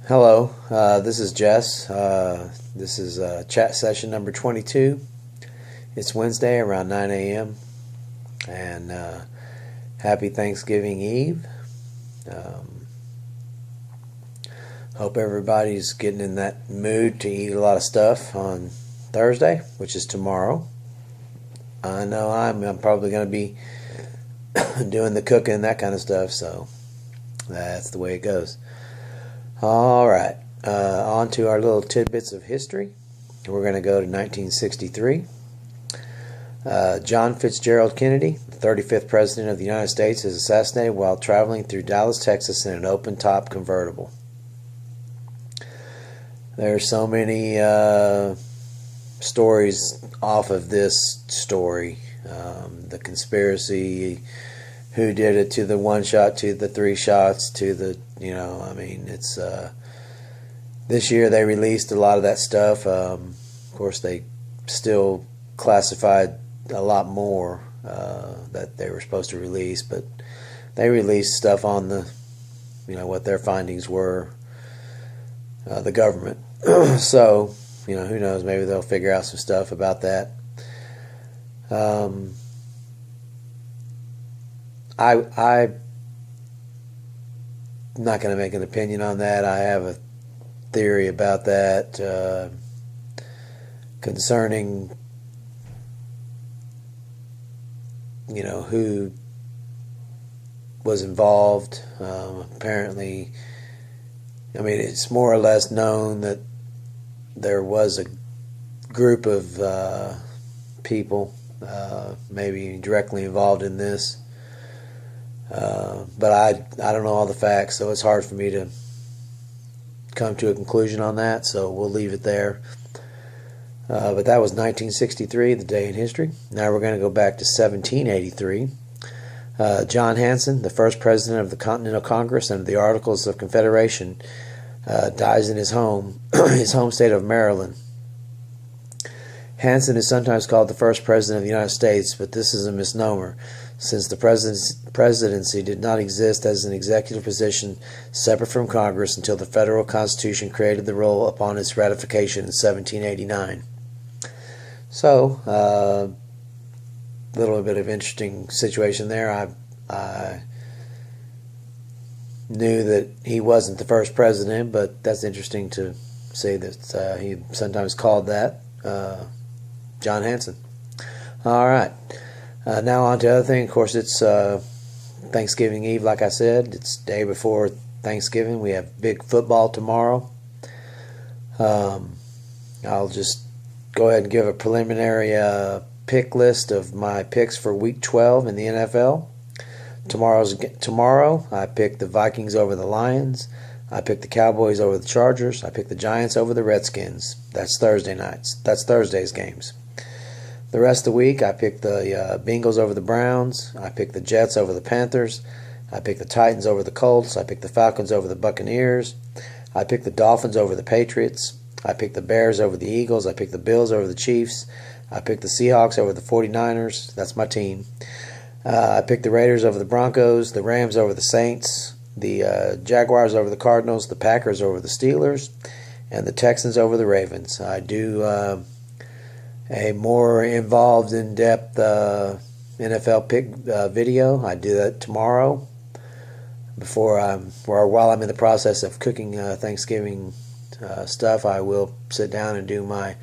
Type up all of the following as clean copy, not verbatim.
Hello, this is Jess. This is chat session number 22. It's Wednesday around 9 a.m. and happy Thanksgiving Eve. Um, Hope everybody's getting in that mood to eat a lot of stuff on Thursday, which is tomorrow. I know I'm probably going to be doing the cooking and that kind of stuff, so that's the way it goes. All right, on to our little tidbits of history. We're going to go to 1963. John Fitzgerald Kennedy, the 35th President of the United States, is assassinated while traveling through Dallas, Texas in an open-top convertible. There are so many stories off of this story. The conspiracy, who did it, to the one shot, to the three shots, to the, it's, this year they released a lot of that stuff. Of course, they still classified a lot more that they were supposed to release, but they released stuff on the, what their findings were, the government. So, who knows, maybe they'll figure out some stuff about that. I'm not going to make an opinion on that. I have a theory about that concerning, who was involved. Apparently, it's more or less known that there was a group of people maybe directly involved in this. But I don't know all the facts, so it's hard for me to come to a conclusion on that, so we'll leave it there. But that was 1963, the day in history. Now we're going to go back to 1783. John Hanson, the first president of the Continental Congress under the Articles of Confederation, dies in his home state of Maryland. Hanson is sometimes called the first president of the United States, but this is a misnomer, since the presidency did not exist as an executive position separate from Congress until the federal Constitution created the role upon its ratification in 1789. So, little bit of interesting situation there. I knew that he wasn't the first president, but that's interesting to say that he sometimes called that John Hanson. All right. Now on to the other thing. Of course, it's Thanksgiving Eve, like I said. It's day before Thanksgiving. We have big football tomorrow. I'll just go ahead and give a preliminary pick list of my picks for Week 12 in the NFL. Tomorrow, I picked the Vikings over the Lions. I picked the Cowboys over the Chargers. I picked the Giants over the Redskins. That's Thursday nights. That's Thursday's games. The rest of the week, I picked the Bengals over the Browns. I picked the Jets over the Panthers. I picked the Titans over the Colts. I picked the Falcons over the Buccaneers. I picked the Dolphins over the Patriots. I picked the Bears over the Eagles. I picked the Bills over the Chiefs. I picked the Seahawks over the 49ers. That's my team. I picked the Raiders over the Broncos, the Rams over the Saints, the Jaguars over the Cardinals, the Packers over the Steelers, and the Texans over the Ravens. I do a more involved, in-depth NFL pick video. I do that tomorrow while I'm in the process of cooking Thanksgiving stuff. I will sit down and do my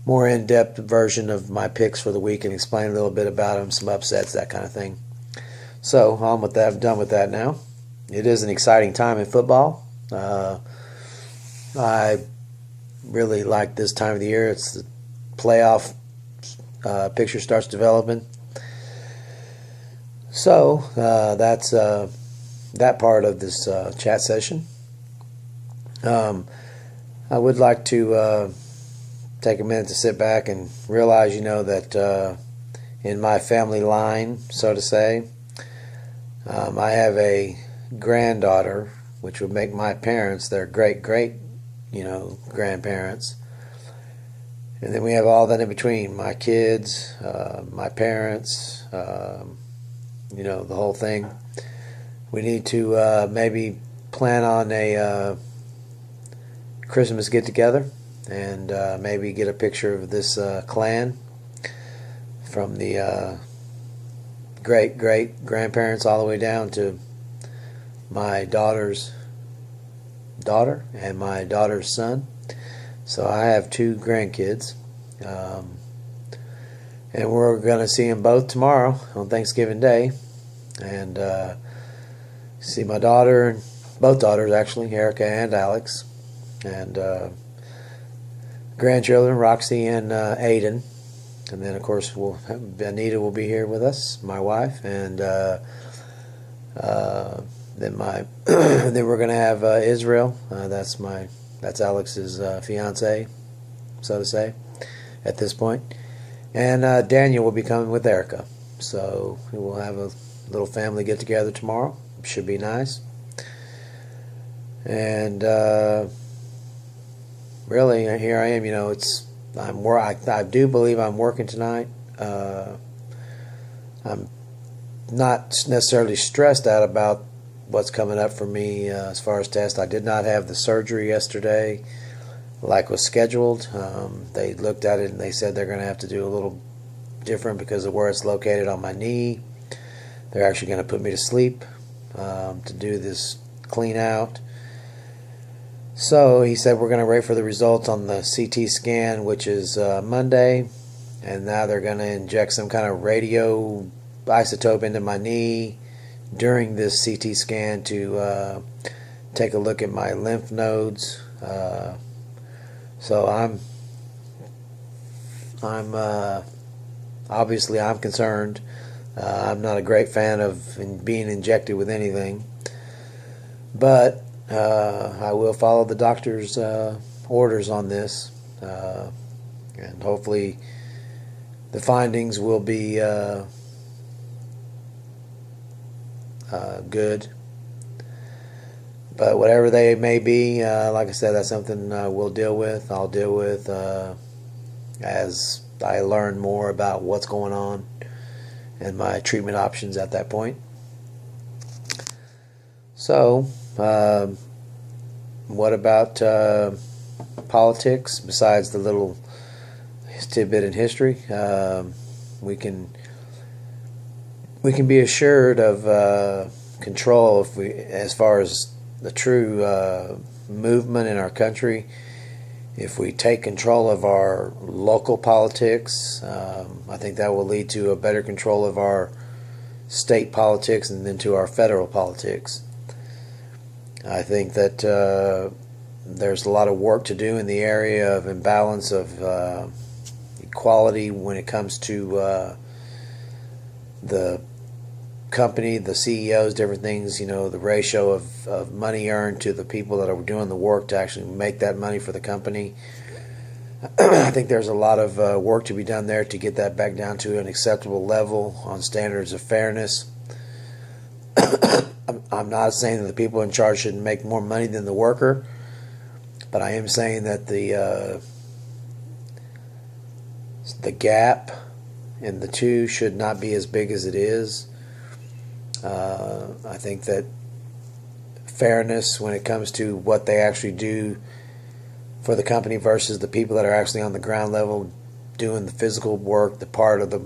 more in-depth version of my picks for the week and explain a little bit about them, some upsets, that kind of thing. So on with that. I'm done with that now. It is an exciting time in football. I really like this time of the year. It's the playoff picture starts developing. So that's that part of this chat session. I would like to take a minute to sit back and realize, that in my family line, so to say, I have a granddaughter, which would make my parents their great grandparents. And then we have all that in between, my kids, my parents, the whole thing. We need to maybe plan on a Christmas get together and maybe get a picture of this clan from the great grandparents all the way down to my daughter's daughter and my daughter's son. So I have 2 grandkids, and we're going to see them both tomorrow on Thanksgiving Day, and see my daughter, both daughters actually, Erica and Alex, and grandchildren Roxy and Aiden, and then of course Anita will be here with us, my wife, and then then we're going to have Israel. That's Alex's fiance, so to say, at this point. And Daniel will be coming with Erica. So we will have a little family get together tomorrow. Should be nice. And really, here I am. I do believe I'm working tonight. I'm not necessarily stressed out about what's coming up for me as far as tests. I did not have the surgery yesterday like was scheduled. They looked at it and they said they're going to have to do a little different because of where it's located on my knee. They're actually going to put me to sleep to do this clean out. So he said we're going to wait for the results on the CT scan, which is Monday, and now they're going to inject some kind of radio isotope into my knee during this CT scan to take a look at my lymph nodes. So I'm obviously I'm concerned. I'm not a great fan of being injected with anything, but I will follow the doctor's orders on this, and hopefully the findings will be good. But whatever they may be, like I said, that's something we'll deal with. I'll deal with as I learn more about what's going on and my treatment options at that point. So, what about politics besides the little tidbit in history? We can be assured of control as far as the true movement in our country. If we take control of our local politics, I think that will lead to a better control of our state politics and then to our federal politics. I think that there's a lot of work to do in the area of imbalance of equality when it comes to the company, the CEOs, different things, the ratio of money earned to the people that are doing the work to actually make that money for the company. I think there's a lot of work to be done there to get that back down to an acceptable level on standards of fairness. I'm not saying that the people in charge shouldn't make more money than the worker, but I am saying that the gap in the two should not be as big as it is. I think that fairness when it comes to what they actually do for the company versus the people that are actually on the ground level doing the physical work, the part of the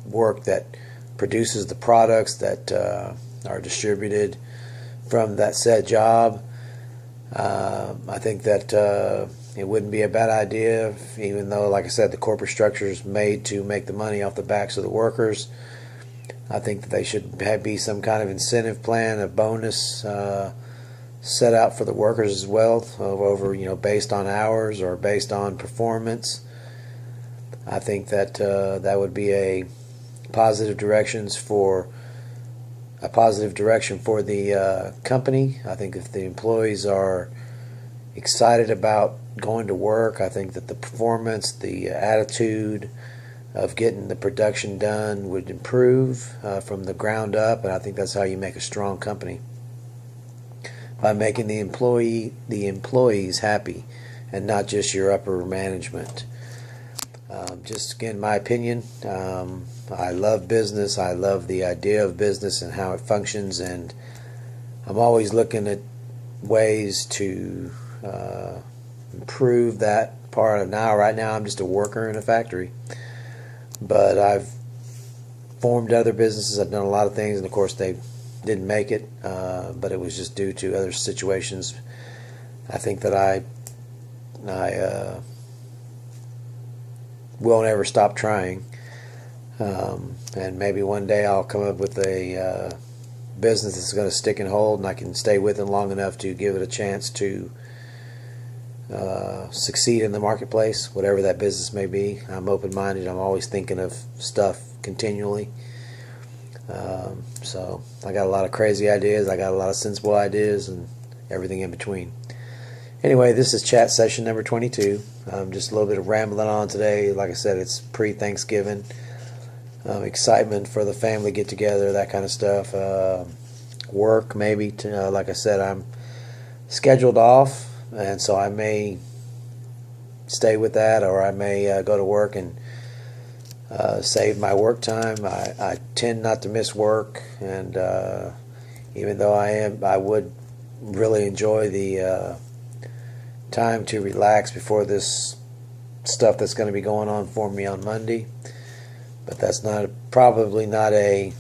work that produces the products that are distributed from that said job. I think that it wouldn't be a bad idea, even though, like I said, the corporate structure is made to make the money off the backs of the workers. I think that they should be some kind of incentive plan, a bonus set out for the workers as well, over based on hours or based on performance. I think that that would be a positive direction for the company. I think if the employees are excited about going to work, I think that the performance, the attitude of getting the production done would improve from the ground up, and I think that's how you make a strong company, by making the employees happy and not just your upper management. Just again, my opinion. I love business. I love the idea of business and how it functions, and I'm always looking at ways to improve that part of now. Right now, I'm just a worker in a factory, but I've formed other businesses. I've done a lot of things, and of course, they didn't make it, but it was just due to other situations. I think that I will never stop trying, and maybe one day I'll come up with a business that's going to stick and hold, and I can stay with it long enough to give it a chance to succeed in the marketplace, whatever that business may be. I'm open-minded. I'm always thinking of stuff continually. So I got a lot of crazy ideas. I got a lot of sensible ideas, and everything in between. Anyway, this is chat session number 22. Just a little bit of rambling on today. Like I said, it's pre-Thanksgiving. Excitement for the family get-together, that kind of stuff. Work, maybe. Like I said, I'm scheduled off, and so I may stay with that, or I may go to work and save my work time. I tend not to miss work, and even though I would really enjoy the time to relax before this stuff that's going to be going on for me on Monday. But that's probably not a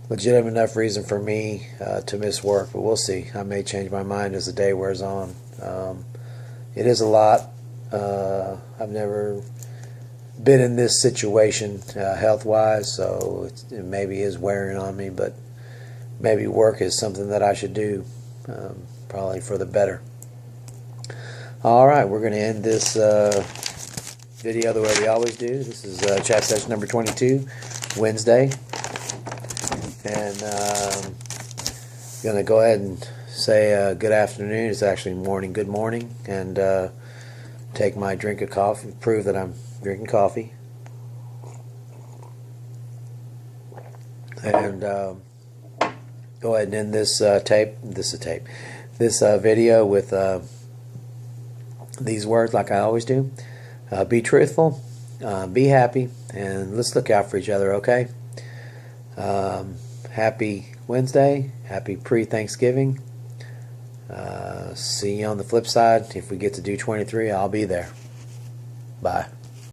legitimate enough reason for me to miss work. But we'll see. I may change my mind as the day wears on. It is a lot. I've never been in this situation health-wise, so it maybe is wearing on me. But maybe work is something that I should do. Probably for the better. Alright, we're going to end this video the way we always do. This is chat session number 22, Wednesday. And I'm going to go ahead and say good afternoon. It's actually morning. Good morning. And take my drink of coffee, prove that I'm drinking coffee. And go ahead and end this this video with these words like I always do. Be truthful, be happy, and let's look out for each other, okay? Happy Wednesday, happy pre-Thanksgiving. See you on the flip side. If we get to do 23, I'll be there. Bye.